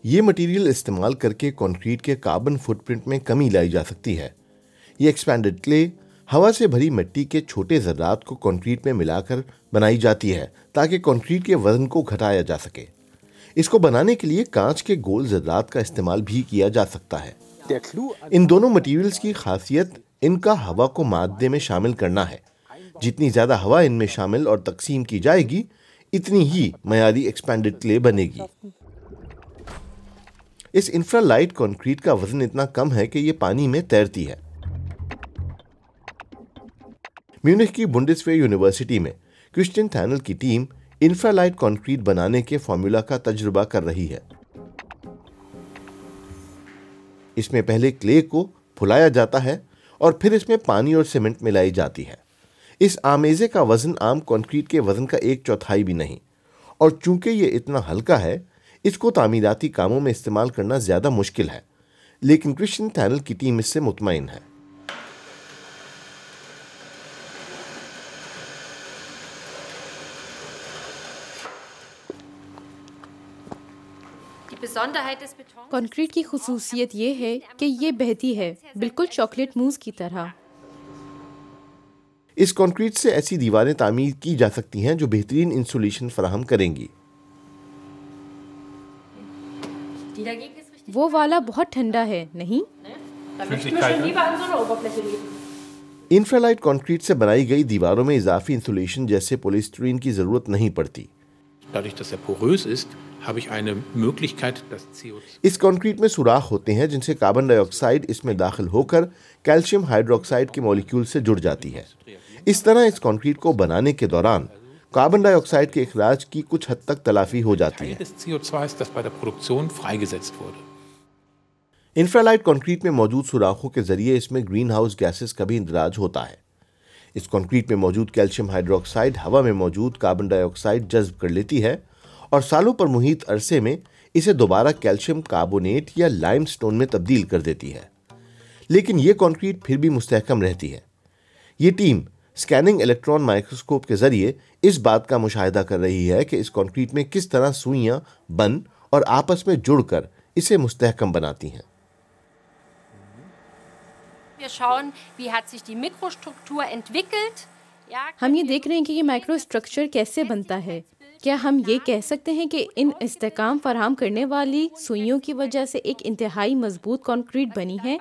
ये मटेरियल इस्तेमाल करके कंक्रीट के कार्बन फुटप्रिंट में कमी लाई जा सकती है। ये एक्सपैंडेड क्ले हवा से भरी मिट्टी के छोटे ज़र्रात को कंक्रीट में मिलाकर बनाई जाती है ताकि कंक्रीट के वजन को घटाया जा सके। इसको बनाने के लिए कांच के गोल ज़र्रात का इस्तेमाल भी किया जा सकता है। इन दोनों मटेरियल्स की खासियत इनका हवा को मादे में शामिल करना है। जितनी ज़्यादा हवा इनमें शामिल और तकसीम की जाएगी, इतनी ही मयारी एक्सपैंडेड क्ले बनेगी। इस इंफ्रालाइट कंक्रीट का वजन इतना कम है कि ये पानी में तैरती है। म्यूनिख की बुंडेसवेर यूनिवर्सिटी में क्रिश्चियन थैनल की टीम इंफ्रालाइट कंक्रीट बनाने के फॉर्मूला का तजुर्बा कर रही है। इसमें पहले क्ले को फुलाया जाता है और फिर इसमें पानी और सीमेंट मिलाई जाती है। इस आमेजे का वजन आम कंक्रीट के वजन का 1/4 भी नहीं, और चूंकि ये इतना हल्का है, इसको तामीराती कामों में इस्तेमाल करना ज्यादा मुश्किल है। लेकिन क्रिश्चियन थैनल की टीम इससे मुतमईन है। कंक्रीट की खुसूसियत ये है कि ये बहती है, बिल्कुल चॉकलेट मूस की तरह। इस कंक्रीट से ऐसी दीवारें तामीर की जा सकती हैं जो बेहतरीन इंसुलेशन फराहम करेंगी। वो वाला बहुत ठंडा है, नहीं? इंफ्रालाइट कंक्रीट से बनाई गई दीवारों में इजाफी इंसुलेशन जैसे पॉलीस्टीरीन की जरूरत नहीं पड़ती। इस कंक्रीट में सुराख होते हैं जिनसे कार्बन डाइऑक्साइड इसमें दाखिल होकर कैल्शियम हाइड्रोक्साइड के मॉलिक्यूल से जुड़ जाती है। इस तरह इस कंक्रीट को बनाने के दौरान कार्बन डाइऑक्साइड के इखराज की कुछ हद तक तलाफी हो जाती है। इंफ्रालाइट कंक्रीट में मौजूद सुराखों के जरिए इसमें ग्रीन हाउस गैसेस का भी इंदराज होता है। इस कंक्रीट में मौजूद कैल्शियम हाइड्रोक्साइड हवा में मौजूद कार्बन डाइऑक्साइड जज्ब कर लेती है और सालों पर मुहित अरसे में इसे दोबारा कैल्शियम कार्बोनेट या लाइमस्टोन में तब्दील कर देती है। लेकिन यह कंक्रीट फिर भी मुस्तहकम रहती है। ये टीम स्कैनिंग इलेक्ट्रॉन माइक्रोस्कोप के जरिए इस बात का मुशाहिदा कर रही है कि इस कंक्रीट में किस तरह सुइयां बन और आपस में जुड़कर इसे मुस्तहकम बनाती हैं। हम ये देख रहे हैं कि ये माइक्रो स्ट्रक्चर कैसे बनता है। क्या हम ये कह सकते हैं कि इन इस्तेकाम फराहम करने वाली सुइयों की वजह से एक इंतहाई मजबूत कंक्रीट बनी है?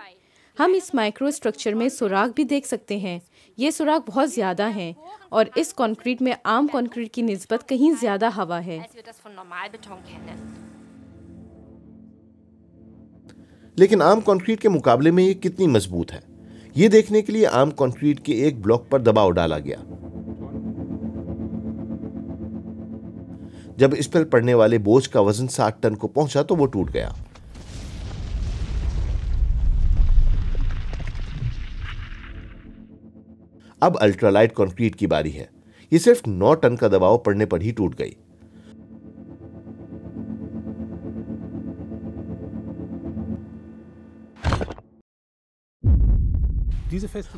हम इस माइक्रो स्ट्रक्चर में सुराख भी देख सकते हैं। ये सुराख बहुत ज़्यादा हैं और इस कंक्रीट में आम कंक्रीट की निस्बत कहीं ज़्यादा हवा है। लेकिन आम कंक्रीट के मुकाबले में ये कितनी मजबूत है, ये देखने के लिए आम कंक्रीट के एक ब्लॉक पर दबाव डाला गया। जब इस पर पड़ने वाले बोझ का वजन 60 टन को पहुंचा तो वो टूट गया। अब अल्ट्रालाइट कंक्रीट की बारी है। ये सिर्फ 9 टन का दबाव पड़ने पर ही टूट गई।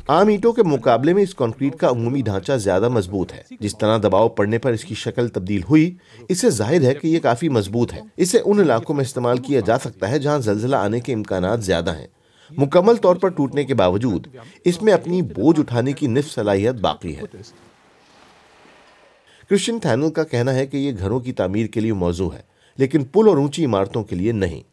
आम ईंटों के मुकाबले में इस कंक्रीट का अमूमी ढांचा ज्यादा मजबूत है। जिस तरह दबाव पड़ने पर इसकी शक्ल तब्दील हुई, इससे जाहिर है कि यह काफी मजबूत है। इसे उन इलाकों में इस्तेमाल किया जा सकता है जहां जल्जला आने के इम्कानात ज्यादा हैं। मुकम्मल तौर पर टूटने के बावजूद इसमें अपनी बोझ उठाने की निस्फ सलाहियत बाकी है। क्रिश्चियन थैनल का कहना है कि यह घरों की तामीर के लिए मौजू है, लेकिन पुल और ऊंची इमारतों के लिए नहीं।